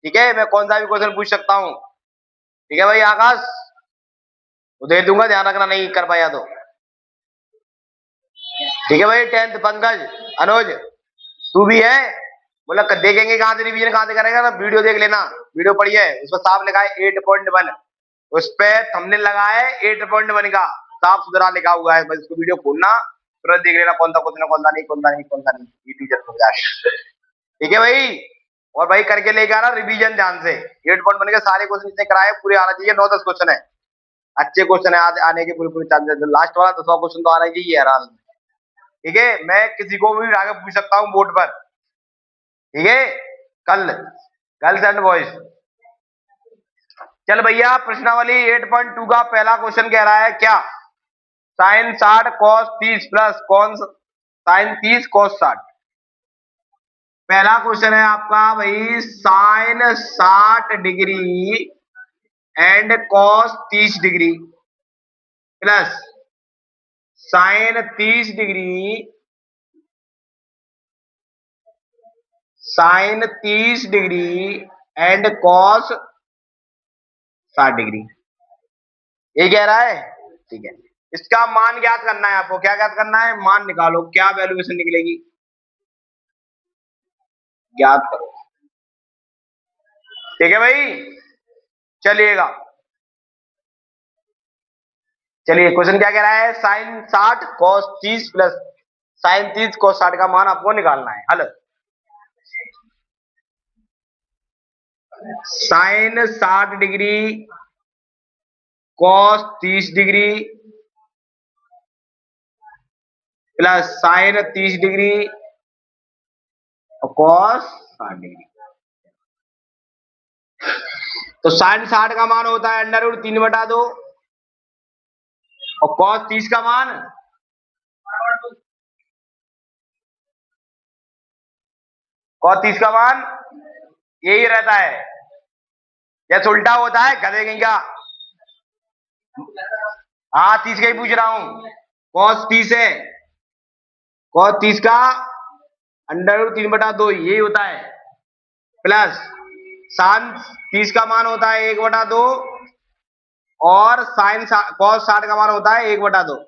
ठीक है, मैं कौन सा भी क्वेश्चन पूछ सकता हूँ। ठीक है भाई आकाश, वो दे दूंगा, ध्यान रखना नहीं कर पाया तो। ठीक है भाई 10th पंकज, अनुज तू भी है, बोला देखेंगे कहाँ से रिवीजन कहाँ से करेगा ना, वीडियो देख लेना, वीडियो पढ़ी है, उस पर साफ लिखा है 8.1, उस पे थंबनेल लगा है 8.1 का, साफ सुथरा लिखा हुआ है, बस इसको वीडियो खोलना तुरंत देख लेना कौन सा क्वेश्चन है, कौन सा नहीं, कौन सा नहीं, कौन सा नहीं, ये टीचर समझा है। ठीक है भाई, और भाई करके लेके आना रिवीजन ध्यान से, 8.1 के सारे क्वेश्चन जितने कराए पूरे आना चाहिए, 9-10 क्वेश्चन है, अच्छे क्वेश्चन है आने के पूरे पूरे चांसेस, लास्ट वाला 10वां क्वेश्चन तो आना ही चाहिए यार। ठीक है, मैं किसी को भी आगे पूछ सकता हूँ बोर्ड पर। ठीक है, कल गर्ल्स एंड बॉयज। चल भैया प्रश्नावली 8.2 का पहला क्वेश्चन कह रहा है क्या, साइन 60 कॉस 30 प्लस कौन साइन 30 कॉस 60। पहला क्वेश्चन है आपका भाई, sine 60 degree and cos 30 degree plus sine 30 degree, sine 30 degree and cos 60 degree, ये कह रहा है। ठीक है, इसका मान ज्ञात करना है आपको, क्या ज्ञात करना है, मान निकालो, क्या वैल्यूएशन निकलेगी, ज्ञात करो। ठीक है भाई, चलिएगा, चलिए क्वेश्चन क्या कह रहा है, sine 60 cos 30 plus sine 30 cos 60 का मान आपको निकालना है। हल, sine 60 degree cos 30 degree plus sine 30 degree और कॉस 60 डिग्री। तो साइन 60 का मान होता है अंडर रूट 3/2 और कॉस 30 का मान यही रहता है, जैसे उल्टा होता है गधे कहीं का। हाँ 30 का ही पूछ रहा हूं, कॉस 30 है, कॉस 30 का अंडर रूट 3/2 यही होता है, प्लस साइन 30 का मान होता है 1/2 और साइन कॉस 60 का मान होता है 1/2।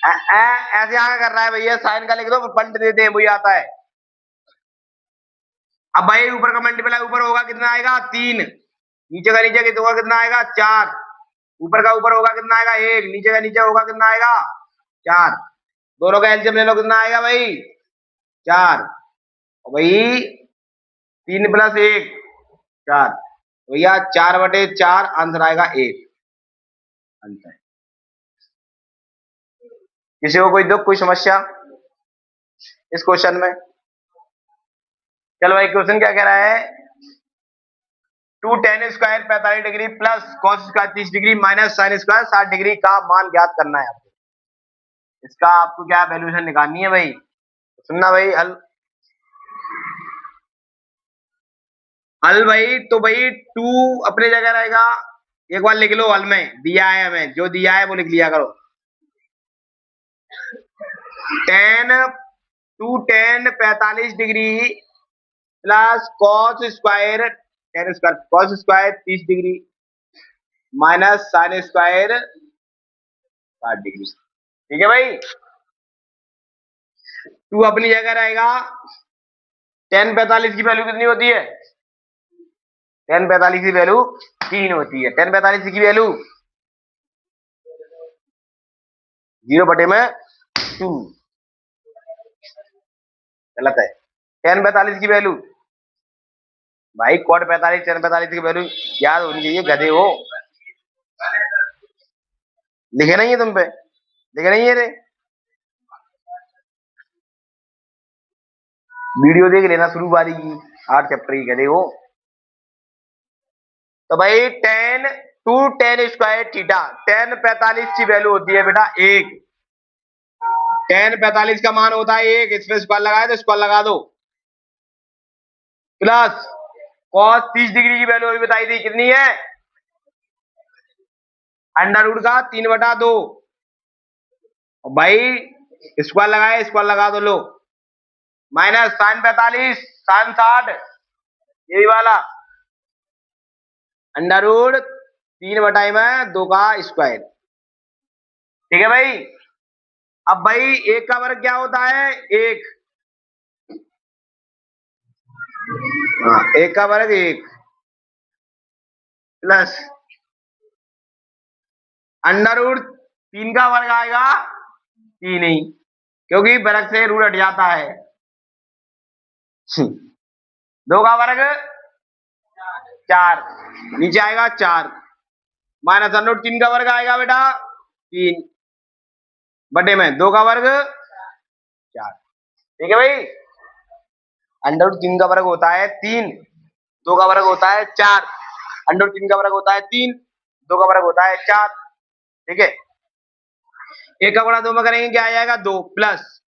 ऐसे आगे कर रहा है भैया, साइन का लिख दो पलट देते हैं, वही आता है। अब भाई ऊपर का मल्टीप्लाई ऊपर होगा कितना आएगा 3, नीचे का नीचे होगा कितना आएगा 4, ऊपर का ऊपर होगा कितना आएगा 1, नीचे का नीचे होगा कितना आएगा 4, दोनों का एलसीएम ले लो कितना आएगा भाई 4, भाई 3 + 1 4, भैया 4/4 आंसर आएगा 1 आंसर। किसी को कोई दुख कोई समस्या इस क्वेश्चन में? चलो भाई क्वेश्चन क्या कह रहा है, 2 tan square 45 degree plus cos square 30 degree minus sin square 60 degree का मान ज्ञात करना है आपको। इसका आपको क्या वैल्यूएशन निकालनी है भाई, सुनना भाई। हल हल भाई, तो भाई 2 अपने जगह रहेगा, एक बार लिख लो, हल में दिया है हमें, जो दिया है वो लिख लिया करो। Two tan 45 degree plus cos square tan square cos square 30 degree minus sine square 60 degree. ठीक है भाई, 2 अपनी जगह रहेगा, tan 45 की वैल्यू कितनी होती है, tan 45 की वैल्यू 3 होती है, tan 45 की वैल्यू 0/2, गलत है, tan 45 की वैल्यू भाई cot 45 tan 45 की वैल्यू याद होनी चाहिए, गधे हो, लिखे नहीं है तुम पे, लिखे नहीं है रे, वीडियो देख लेना शुरू बारी की 8 चैप्टर की, गधे हो। तो भाई two tan square theta, tan 45 की वैल्यू होती है बेटा 1, tan 45 का मान होता है 1, इसमें स्क्वायर लगाए तो स्क्वायर लगा दो, प्लस cos 30 डिग्री की वैल्यू अभी बताई थी कितनी है, अंडर रूट का 3/2, भाई स्क्वायर लगाए स्क्वायर लगा दो लो, माइनस साइन 45 साइन 60 यही वाला अंडर रूट 3/2 का स्क्वायर। ठीक है भाई। अब भाई एक का वर्ग क्या होता है? एक। हाँ, एक का वर्ग एक प्लस अंडर रूट 3 का वर्ग आएगा 3 ही, क्योंकि वर्ग से रूट हट जाता है। 2 का वर्ग 4, नीचे आएगा 4 माइनस अंडर रूट 3 का वर्ग आएगा बेटा 3 बटे में 2 का वर्ग 4। ठीक है भाई। अंडर रूट 3 का वर्ग होता है 3, 2 का वर्ग होता है 4, अंडर रूट 3 का वर्ग होता है 3, 2 का वर्ग होता है 4। ठीक है। एक का गुणा 2 में करेंगे क्या आ जाएगा? 2 प्लस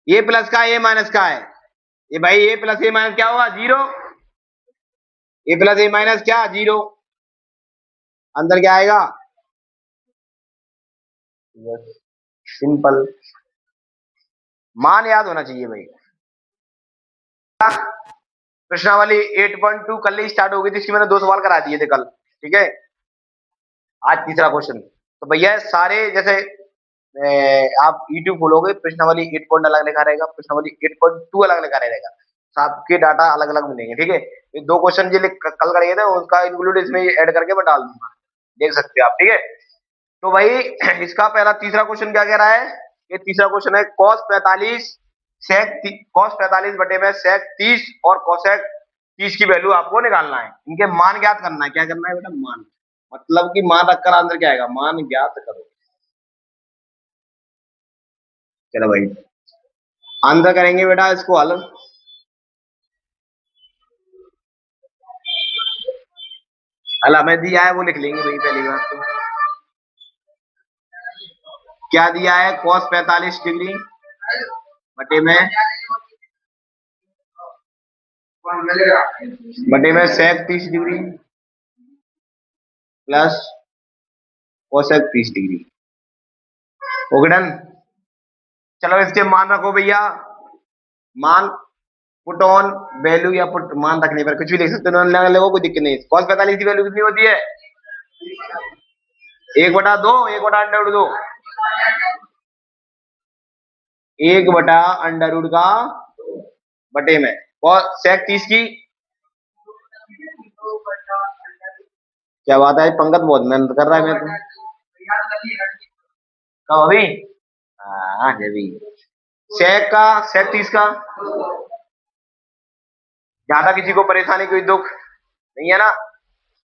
ये प्लस का ये माइनस का है, ये भाई ये प्लस ये माइनस क्या होगा? 0। ये प्लस ये माइनस क्या? 0। अंदर क्या आएगा? सिंपल। मान याद होना चाहिए भाई। प्रश्नावली 8.2 कल ही स्टार्ट हो गई थी, इसकी मैंने 2 सवाल करा दिए थे कल। ठीक है। आज तीसरा क्वेश्चन। तो भैया सारे जैसे आप यूट्यूब खोलोगे प्रश्नावली 8 पॉइंट अलग लिखा रहेगा, प्रश्नावली 8.2 अलग लिखा रहेगा, सबके डाटा अलग अलग मिलेंगे। ठीक है। ये 2 क्वेश्चन जो कल करे थे उनका इंक्लूड इसमें ऐड करके मैं डाल दूंगा, देख सकते हो आप। ठीक है। तो भाई इसका पहला तीसरा क्वेश्चन क्या कह रहा है? ये तीसरा क्वेश्चन है cos 45 बटे में sec 30 और cosec 30 की वैल्यू आपको निकालना है। इनके मान ज्ञात करना है। क्या करना है बेटा? मान। मतलब कि मान रखकर आंसर क्या आएगा? मान ज्ञात करो। चलो भाई आंसर करेंगे बेटा इसको हल। हल हमें दिया है वो लिख लेंगे भाई पहली बात तो। क्या दिया है? cos 45 डिग्री बटे में sec 30 degree plus cosec 30 degree. Okay done. चलो इसके मान रखो भैया। मान पुट ऑन वैल्यू या पुट मान रखने पर कुछ भी लिख सकते हो, लोगों कोई दिक्कत नहीं। cos 45 की वैल्यू कितनी होती है? 1/2, 1/√2, 1/√2 का बटे में और sec 30 की। क्या बात है, पंकज बहुत मेहनत कर रहा है। मैं तो कब अभी? हाँ जभी। sec 30 का ज्यादा किसी को परेशानी कोई दुख नहीं है ना?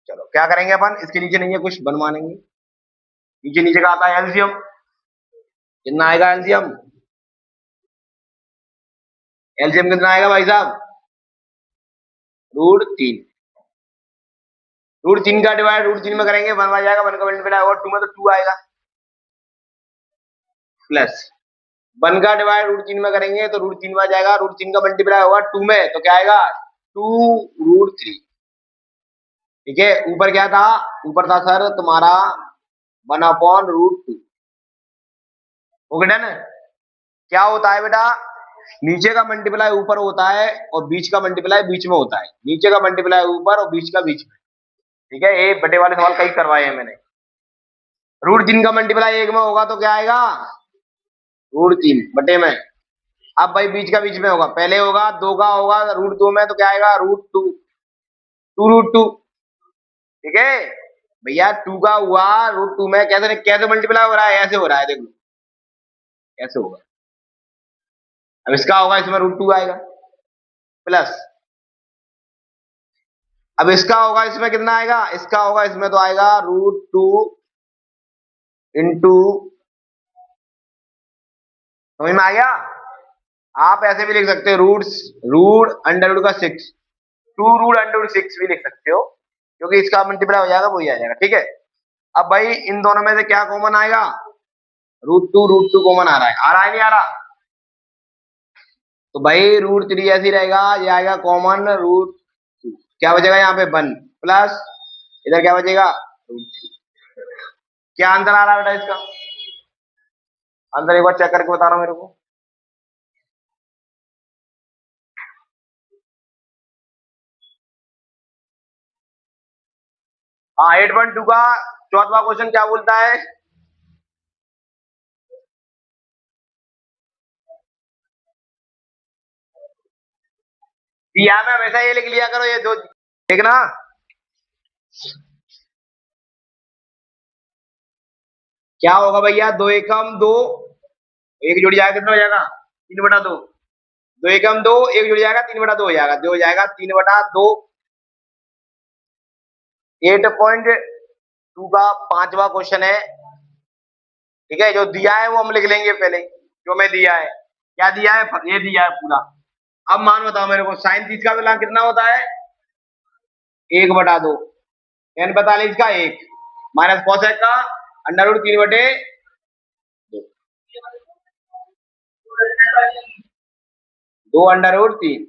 चलो क्या करेंगे अपन, इसके नीचे नहीं है कुछ बनवाएंगे। नीचे नीचे का आता है एलसीएम। कितना आएगा एलसीएम? एलसीएम कितना आएगा भाई साहब? √3। √3 का डिवाइड √3 में करेंगे 1 आ जाएगा, 1 का मल्टीप्लाई होगा 2 में तो 2 आएगा प्लस 1 का डिवाइड √3 में करेंगे तो √3 में आ जाएगा, √3 का मल्टीप्लाई होगा 2 में तो क्या आएगा? 2√3। ठीक है। ऊपर क्या था? ऊपर था सर तुम्हारा 1/√2। Okay done. क्या होता है बेटा? नीचे का मल्टीप्लाई ऊपर होता है और बीच का मल्टीप्लाई बीच में होता है। नीचे का मल्टीप्लाई ऊपर और बीच का बीच में। ठीक है। ये बटे वाले सवाल कई करवाए हैं मैंने। √3 का मल्टीप्लाई 1 में होगा तो क्या आएगा? √3 बटे में। अब भाई बीच का बीच में होगा, पहले होगा 2 का होगा √2 में तो क्या आएगा? √2, 2√2। ठीक है भैया। 2 का हुआ √2 में, कैसे कैसे मल्टीप्लाई हो रहा है? ऐसे हो रहा है, देखो कैसे होगा। अब इसका होगा इसमें √2 आएगा प्लस, अब इसका होगा इसमें कितना आएगा? इसका होगा इसमें तो आएगा √2 इंटू, समझ में आ गया? आप ऐसे भी लिख सकते हो √√6, 2√6 भी लिख सकते हो, क्योंकि इसका मल्टीप्लाई हो जाएगा वही आ जाएगा। ठीक है। अब भाई इन दोनों में से क्या कॉमन आएगा? √2 कॉमन आ रहा है, आ रहा है नहीं आ रहा? तो भाई √3 ऐसे ही रहेगा, ये आएगा कॉमन √2। क्या बचेगा यहाँ पे? 1 प्लस इधर क्या बचेगा? √3। क्या आंसर आ रहा है बेटा इसका? आंसर एक बार चेक करके बताना मेरे को। हाँ 8.2 का चौथा क्वेश्चन क्या बोलता है? दिया में हमेशा ये लिख लिया करो, ये दो देखना। क्या होगा भैया? दो एकम दो, एक जुड़ जाएगा कितना हो जाएगा? 3/2। दो एकम दो, एक जुड़ जाएगा 3/2 हो जाएगा, जो हो जाएगा 3/2। 8.2 का पांचवा क्वेश्चन है। ठीक है, जो दिया है वो हम लिख लेंगे पहले, जो मैं दिया है। क्या दिया है? ये दिया है पूरा। अब मान बताओ मेरे को, साइन 30 का बेलना कितना होता है? 1/2। टेन 45 का 1 माइनस कॉसेक का √3/2। 2√3।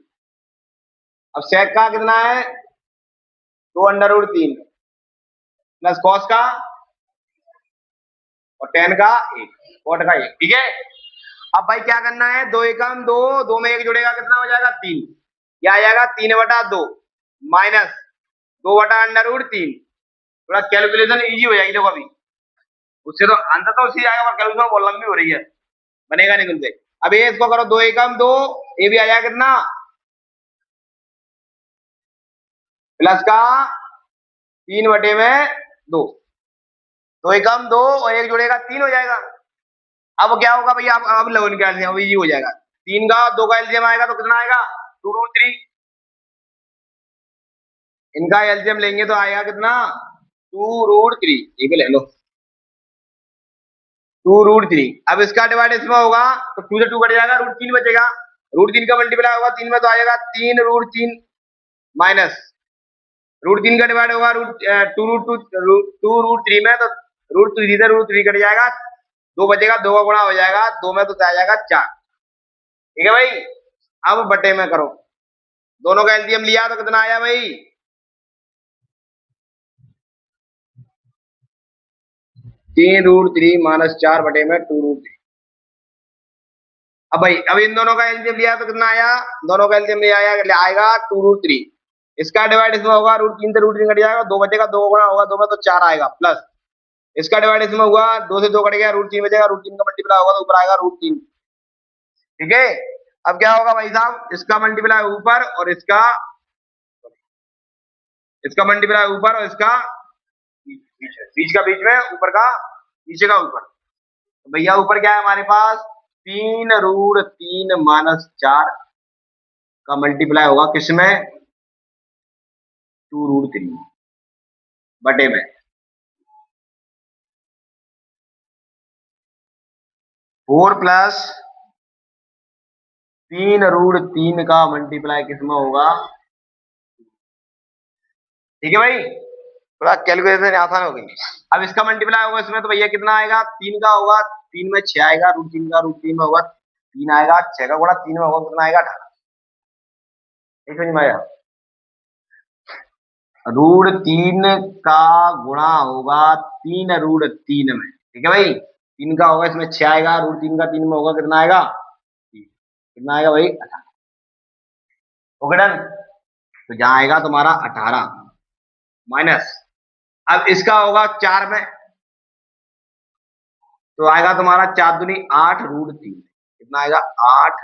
अब सेक का कितना है? 2√3 प्लस कॉस का और टेन का 1, कॉट का 1। ठीक है, अब भाई क्या करना है? दो एकम दो, दो में एक जुड़ेगा कितना हो जाएगा? 3। क्या आ जाएगा? 3/2 माइनस 2/√3। थोड़ा कैलकुलेशन इजी हो जाएगी देखो अभी, उससे तो आंसर तो उसी आएगा, कैलकुलेशन बहुत लंबी हो रही है, बनेगा नहीं तुमसे। अब ये इसको करो, दो एकम दो, ये भी आ जाएगा कितना? प्लस का 3/2। दो एकम दो और एक जुड़ेगा 3 हो जाएगा। अब क्या होगा भैया? अब लो इनका एलसीएम, अब इजी हो जाएगा। 3 का 2 का एलसीएम आएगा तो कितना आएगा? 2√3। इनका एलसीएम लेंगे तो आएगा कितना? 2√3। ये भी ले लो, 2√3। अब इसका डिवाइड इसमें होगा तो 2 से 2 कट जाएगा, √3 बचेगा। √3 का मल्टीप्लाई होगा 3 में तो आएगा 3√3 माइनस √3 का डिवाइड होगा टू रूट थ्री में तो √3 से √3 कट जाएगा, 2 बचेगा, 2 का गुणा हो जाएगा, 2 में तो आ जाएगा 4। ठीक है भाई, अब बटे में करो, दोनों का एलसीएम लिया तो कितना आया भाई? 3√3 माइनस 4/2√3। अब भाई अब इन दोनों का एलसीएम लिया तो कितना आया? दोनों का एलसीएम ले आएगा 2√3। इसका डिवाइड इसमें होगा, √3 से √3 कट जाएगा, 2 बचेगा, 2 का गुणा होगा, 2 में तो 4 आएगा, प्लस इसका डिवाइड इसमें हुआ, 2 से 2 कट गया, √3 बचेगा, √3 का मल्टीप्लाई होगा तो ऊपर आएगा √3। ठीक है, अब क्या होगा भाई साहब? इसका मल्टीप्लाई ऊपर और इसका मल्टीप्लाई ऊपर और इसका बीच का बीच में, ऊपर का नीचे का ऊपर। तो भैया ऊपर क्या है हमारे पास? 3√3 माइनस 4 का मल्टीप्लाई होगा किसमें? 2√3 बटे में 4 प्लस 3√3 का मल्टीप्लाई किसमें होगा? ठीक है भाई, थोड़ा कैलकुलेशन आसान हो गई। अब इसका मल्टीप्लाई होगा इसमें तो भैया कितना आएगा? 3 का होगा, 3 में 6 आएगा, √3 का √3 में होगा 3 आएगा, 6 का गुणा 3 में होगा कितना आएगा? 18। एक समझ में आया? √3 का गुणा होगा 3√3 में। ठीक है भाई, 3 का होगा इसमें 6 आएगा, √3 का 3 में होगा कितना आएगा? कितना आएगा भाई? 18। Okay done. तो जहां आएगा तुम्हारा 18 माइनस, अब इसका होगा 4 में तो आएगा तुम्हारा 4 दूनी 8√3। कितना आएगा? 8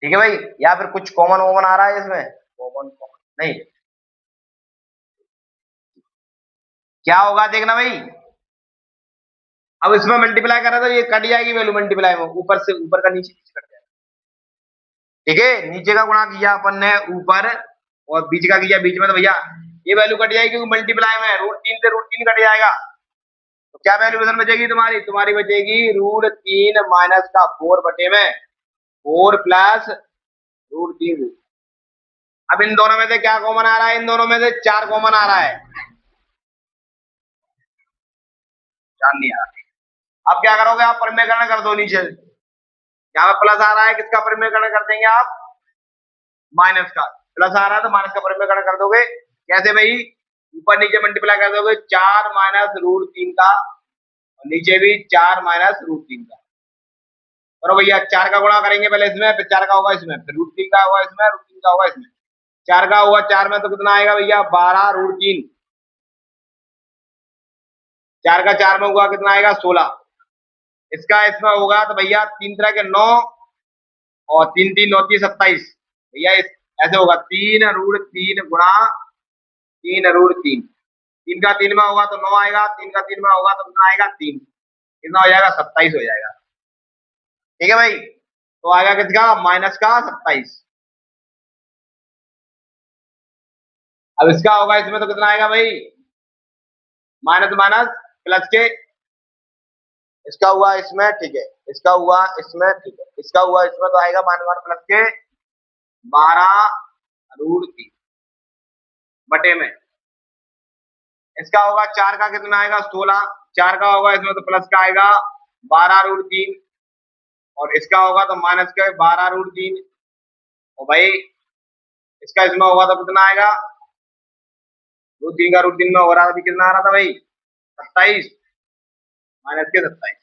ठीक है भाई, या फिर कुछ कॉमन वॉमन आ रहा है इसमें? कॉमन कॉमन नहीं, क्या होगा देखना भाई। अब इसमें मल्टीप्लाई करा तो ये कट जाएगी वैल्यू, मल्टीप्लाई में ऊपर से ऊपर का नीचे नीचे कट जाएगा। ठीक है, नीचे का गुणा किया अपन ने ऊपर और बीच का किया बीच में, तो भैया ये वैल्यू कट जाएगी क्योंकि मल्टीप्लाई में √3 से √3 कट जाएगा। तो क्या वैल्यू बदल बचेगी तुम्हारी? तुम्हारी बचेगी √3 माइनस का 4 बटे में 4 प्लस √3। अब इन दोनों में से क्या कॉमन आ रहा है? इन दोनों में से 4 कॉमन आ रहा है, 4 नहीं आ रहा। अब क्या करोगे आप? परिमेयकरण कर दो नीचे, यहाँ पे प्लस आ रहा है, किसका परिमेयकरण कर देंगे आप? माइनस का। प्लस आ रहा है तो माइनस का परिमेयकरण कर दोगे। कैसे भाई? ऊपर नीचे मल्टीप्लाई कर दोगे, 4 माइनस √3 का और नीचे भी 4 माइनस √3 का। करो भैया, 4 का गुणा करेंगे पहले इसमें, फिर 4 का होगा इसमें, फिर √3 का होगा इसमें, √3 का होगा इसमें। चार का हुआ, चार में तो कितना आएगा भैया 12√3। चार का चार में हुआ कितना आएगा 16। इसका इसमें होगा तो भैया तीन तरह के 9 और तीन तीन 9 3 27 भैया ऐसे होगा 3√3 गुणा 3√3। तीन का तीन में होगा तो 9 आएगा, तीन का तीन में होगा तो कितना आएगा 3, कितना हो जाएगा 27 हो जाएगा। ठीक है भाई, तो आएगा किसका माइनस का 27। अब इसका होगा इसमें तो कितना आएगा भाई माइनस माइनस प्लस के, इसका हुआ इसमें ठीक है, इसका हुआ इसमें ठीक है, इसका हुआ इसमें तो आएगा माइनस माइनस प्लस के 12√3 बटे में। इसका होगा चार का कितना आएगा 16, चार का होगा इसमें तो प्लस का आएगा 12√3 और इसका होगा तो माइनस का 12√3 और भाई इसका इसमें होगा तो कितना आएगा √3 का √3 में हो रहा था, अभी कितना आ रहा था भाई 27 माइनस के 27।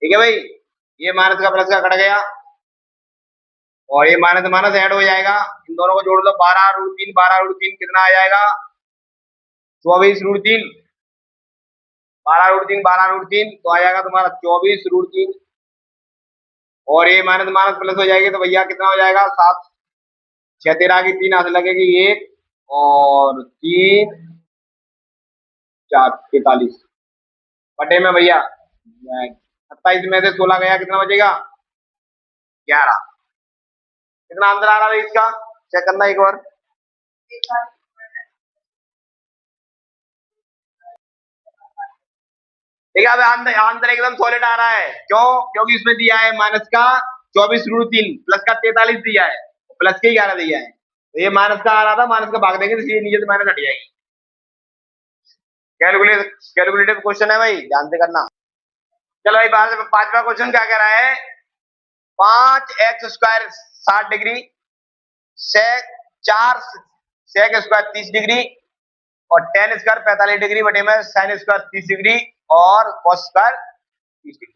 ठीक है भाई, ये माइनस का प्लस का कट गया और ये माइनस माइनस ऐड हो जाएगा, इन दोनों को जोड़ दो 12√3 12√3 कितना आ जाएगा 24√3, 12√3 12√3 तो आ जाएगा तुम्हारा 24√3 और ये माइनस माइनस प्लस हो जाएगी तो भैया कितना हो जाएगा 7 6 13 की 3 हाथ लगेगी 1 और 3 4 43 बटे में भैया 27 में से 16 गया कितना बचेगा 11। कितना आंसर आ रहा है इसका चेक करना एक बार। ठीक है, अब आंसर एकदम सॉलिड आ रहा है, क्यों? क्योंकि इसमें दिया है माइनस का 24√3 प्लस का 43 दिया है, प्लस के 11 दिया है, तो ये माइनस का आ रहा था, माइनस का भाग देंगे तो इसलिए नीचे से माइनस हट जाएगी। कैलकुलेटिव क्वेश्चन है भाई, ध्यान से करना। चलो भाई बाहर से पांचवा क्वेश्चन क्या कह रहा है 5x² 60 डिग्री सेक 4 सेक स्क्वायर 30 डिग्री और tan स्क्वायर 45 डिग्री बटे में sin स्क्वायर 30 डिग्री और cos स्क्वायर 30 डिग्री।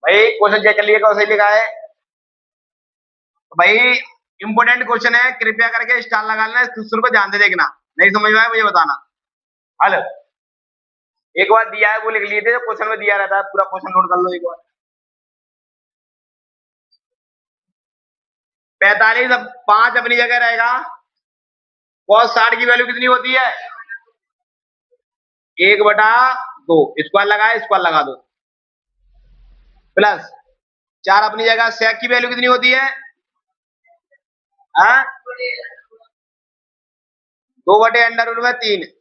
भाई क्वेश्चन चेक कर लिए कौन सही लिखा है, तो भाई इंपोर्टेंट क्वेश्चन है, कृपया करके स्टार लगा लेना, इस क्वेश्चन को ध्यान से देखना, नहीं समझ में आया मुझे बताना। हेलो, एक बार दिया है वो लिख लिए थे जो क्वेश्चन में दिया रहता है, पूरा क्वेश्चन नोट कर लो एक बार। 45 अब 5 अपनी जगह रहेगा, cos 60 की वैल्यू कितनी होती है 1/2, स्क्वायर लगाए स्क्वायर लगा दो, प्लस 4 अपनी जगह सेक की वैल्यू कितनी होती है 2/√3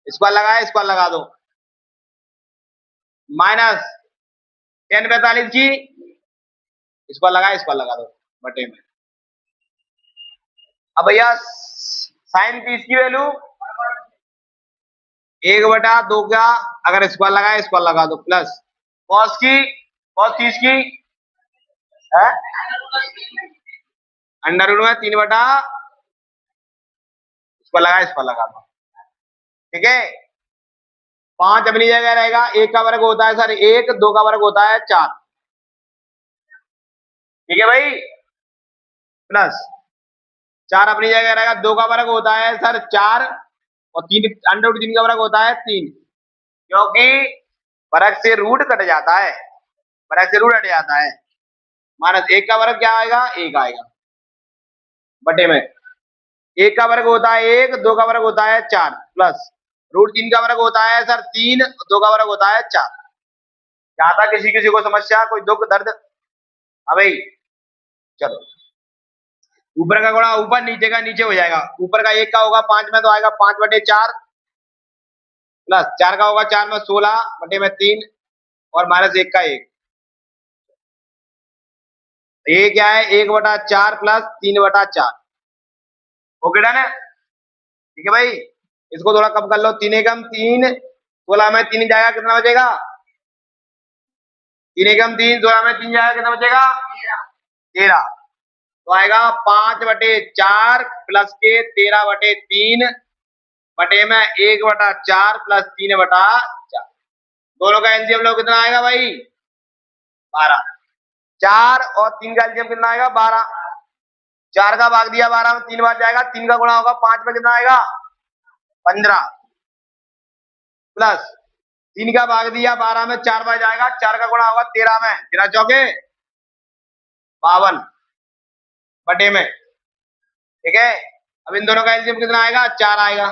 स्क्वायर लगाए स्क्वायर लगा दो, माइनस tan 45 की स्क्वायर लगाए स्क्वायर लगा दो बटे में। अब भैया sin 30 की वैल्यू 1/2 का अगर स्क्वायर लगाए स्क्वायर लगा दो, प्लस cos 30 की है अंडर रूट में 3/, स्क्वायर लगाए स्क्वायर लगा दो। ठीक है, 5 अपनी जगह रहेगा, 1 का वर्ग होता है सर 1, 2 का वर्ग होता है 4। ठीक है भाई, प्लस 4 अपनी जगह रहेगा, 2 का वर्ग होता है सर 4 और 3 अंडर रूट 3 का वर्ग होता है 3, क्योंकि वर्ग से रूट कट जाता है, वर्ग से रूट हट जाता है, माइनस 1 का वर्ग क्या आएगा 1 आएगा बटे में 1 का वर्ग होता है 1, 2 का वर्ग होता है 4, प्लस √3 का वर्ग होता है सर 3, 2 का वर्ग होता है 4। क्या था किसी किसी को समस्या, कोई दुख दर्द? हाँ भाई चलो, ऊपर का गुणा ऊपर, नीचे का नीचे हो जाएगा, ऊपर का 1 का होगा 5 में तो आएगा 5/4 प्लस 4 का होगा 4 में 16 बटे में 3 और माइनस 1 का 1, ये क्या है 1/4 प्लस 3/4। ओके डन है, ठीक है भाई, इसको थोड़ा कम कर लो, 3 एकम 3, 16 में 3 जाएगा कितना बचेगा 3 एकम 3, 16 में 3 जाएगा कितना बचेगा 13, तो आएगा 5/4 प्लस के 13/3 बटे में 1/4 प्लस 3/4, दोनों का एलसीएम लो कितना आएगा भाई 12, 4 और 3 का एलसीएम कितना आएगा 12, 4 का भाग दिया 12 में 3 बार जाएगा, 3 का गुणा होगा 5 में कितना आएगा 15, प्लस 3 का भाग दिया 12 में 4 बार जाएगा, 4 का गुणा होगा 13 में, 13 चौके 52 बटे में। ठीक है, अब इन दोनों का एलसीएम कितना आएगा 4 आएगा।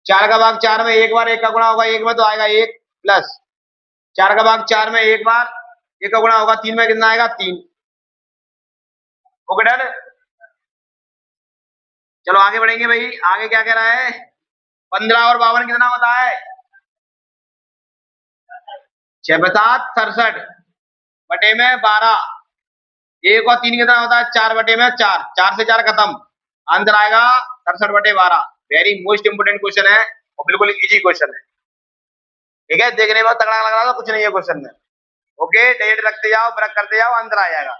4 का भाग 4 में एक बार 1 का गुणा होगा 1 में तो आएगा 1, प्लस 4 का भाग 4 में एक बार 1 का गुणा होगा 3 में कितना आएगा 3। Okay done. चलो आगे बढ़ेंगे भाई, आगे क्या कह रहा है 15 और 52 कितना होता है 6 7 67 बटे में 12, 1 और 3 कितना होता है 4 बटे में 4, 4 से 4 खत्म, आंसर आएगा 67 बटे 12। वेरी मोस्ट इंपोर्टेंट क्वेश्चन है और बिल्कुल इजी क्वेश्चन है। ठीक है, देखने में तगड़ा लग रहा था, कुछ नहीं है क्वेश्चन में। ओके, डेट रखते जाओ, ब्रेक करते जाओ, आंसर आ जाएगा।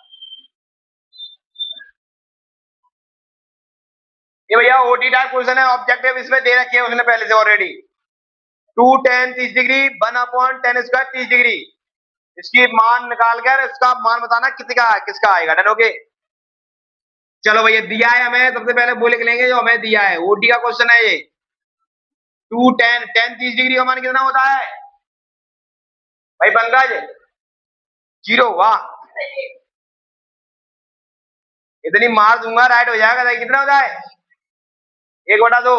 ये भैया ओटी टाइप क्वेश्चन है, ऑब्जेक्टिव इसमें दे रखे हैं उसने पहले से already. 2 tan 30 degree 1/10 square 30 degree, इसकी मान निकाल कर इसका मान बताना किसका आएगा। Done okay. चलो भैया दिया है हमें, सबसे पहले वो लिख लेंगे जो हमें दिया है, ओटी का क्वेश्चन है ये। 2 tan 30 डिग्री का मान कितना होता है भाई पंकज 0। वाह, इतनी मार दूंगा राइट हो जाएगा। कितना होता है 1/2,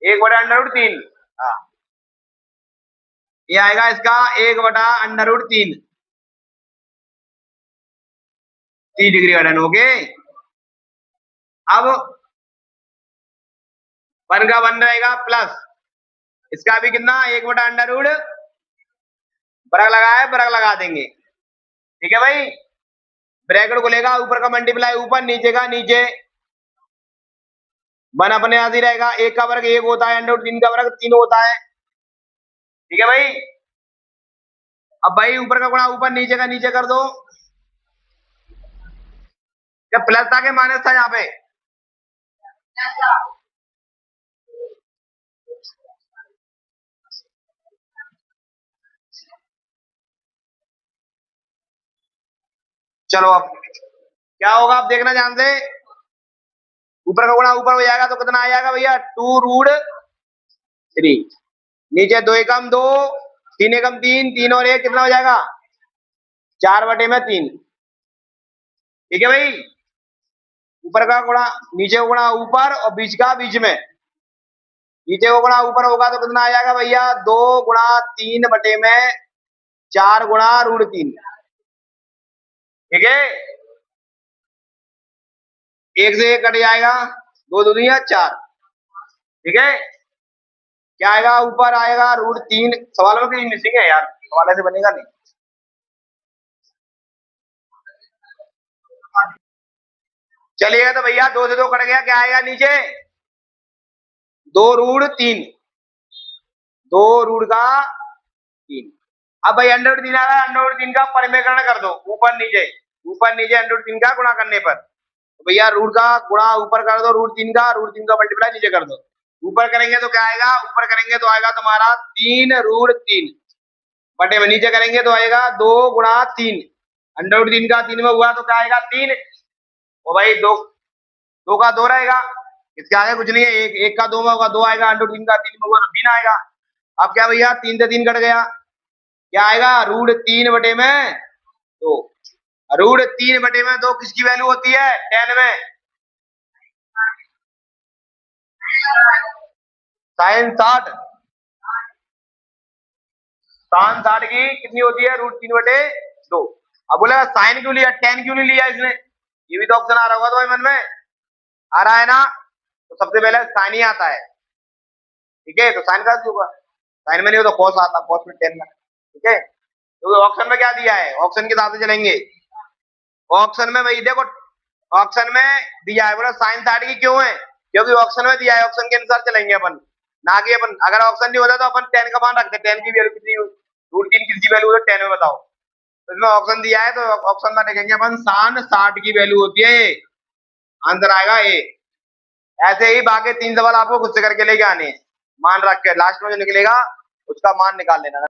1/√3। हाँ, ये आएगा इसका 1/√3, 30 डिग्री का। Done okay. अब 1 का 1 रहेगा, प्लस इसका भी कितना 1/√, ब्रैकेट लगाया, ब्रैकेट लगा देंगे। ठीक है भाई, ब्रैकेट को लेगा, ऊपर का मल्टीप्लाई ऊपर, नीचे का नीचे, 1 अपने यहां ही रहेगा, 1 का वर्ग 1 होता है, √3 का वर्ग 3 होता है। ठीक है भाई, अब भाई ऊपर का गुणा ऊपर, नीचे का नीचे कर दो। क्या प्लस था कि माइनस था यहाँ पे चलो अब क्या होगा, आप देखना ध्यान से। ऊपर का गुणा ऊपर हो जाएगा तो कितना आ जाएगा भैया 2√3, नीचे 2 एकम 2, 3 एकम 3, 3 और 1 कितना हो जाएगा 4/3। ठीक है भाई, ऊपर का गुणा नीचे का गुणा ऊपर और बीच का बीच में। नीचे का गुणा ऊपर होगा तो कितना आ जाएगा भैया 2 × 3/4 √3। ठीक है, 1 से 1 कट जाएगा, 2 2 या 4। ठीक है, क्या आएगा ऊपर आएगा √3। सवाल में कहीं मिसिंग है यार, सवाल ऐसे बनेगा नहीं। चलिएगा तो भैया 2 से 2 कट गया, क्या आएगा नीचे 2√3, 2√3। अब भाई √3 आ रहा है, √3 का परिमेकरण कर दो, ऊपर नीचे √3 का गुणा करने पर। तो भैया रूट का गुणा ऊपर कर दो, √3 का मल्टीप्लाई नीचे कर दो। ऊपर करेंगे तो क्या आएगा, ऊपर करेंगे तो आएगा तुम्हारा 3√3 बटे में, नीचे करेंगे तो आएगा 2 × 3, √3 का 3 में हुआ तो क्या आएगा 3। वो भाई 2 का 2 रहेगा, इसके आगे कुछ नहीं है, 1 का 2 में होगा 2 आएगा, √3 का 3 में हुआ तो 3 आएगा। अब क्या भैया 3 से 3 कट गया, क्या आएगा √3 बटे में 2। √3 बटे में 2 किसकी वैल्यू होती है 10 में, साइन 60, साइन 60 की कितनी होती है √3 बटे 2। अब बोलेगा साइन क्यों लिया, 10 क्यों नहीं लिया इसने, ये भी तो ऑप्शन आ रहा होगा तो मन में आ रहा है ना। तो सबसे पहले साइन ही आता है। ठीक है, तो साइन का क्यों, साइन में नहीं हो तो कॉस आता, कॉस में 10 में। ठीक है, तो ऑप्शन में क्या दिया है, ऑप्शन के हिसाब से चलेंगे। ऑप्शन में भाई देखो, ऑप्शन में दिया है, बोला साइन 60 की क्यों है, क्योंकि ऑप्शन में दिया है, ऑप्शन के अनुसार चलेंगे अपन, ना कि अपन अगर ऑप्शन नहीं होता तो अपन 10 का मान रखते, 10 की वैल्यू कितनी, √3 किसकी वैल्यू है 10 में बताओ। तो इसमें ऑप्शन दिया है तो ऑप्शन में देखेंगे अपन, साइन 60 की वैल्यू होती है ये, आंसर आएगा ए। ऐसे ही बाकी 3 सवाल आपको खुद से करके लेके आने हैं, मान रख के लास्ट में जो निकलेगा उसका मान निकाल लेना।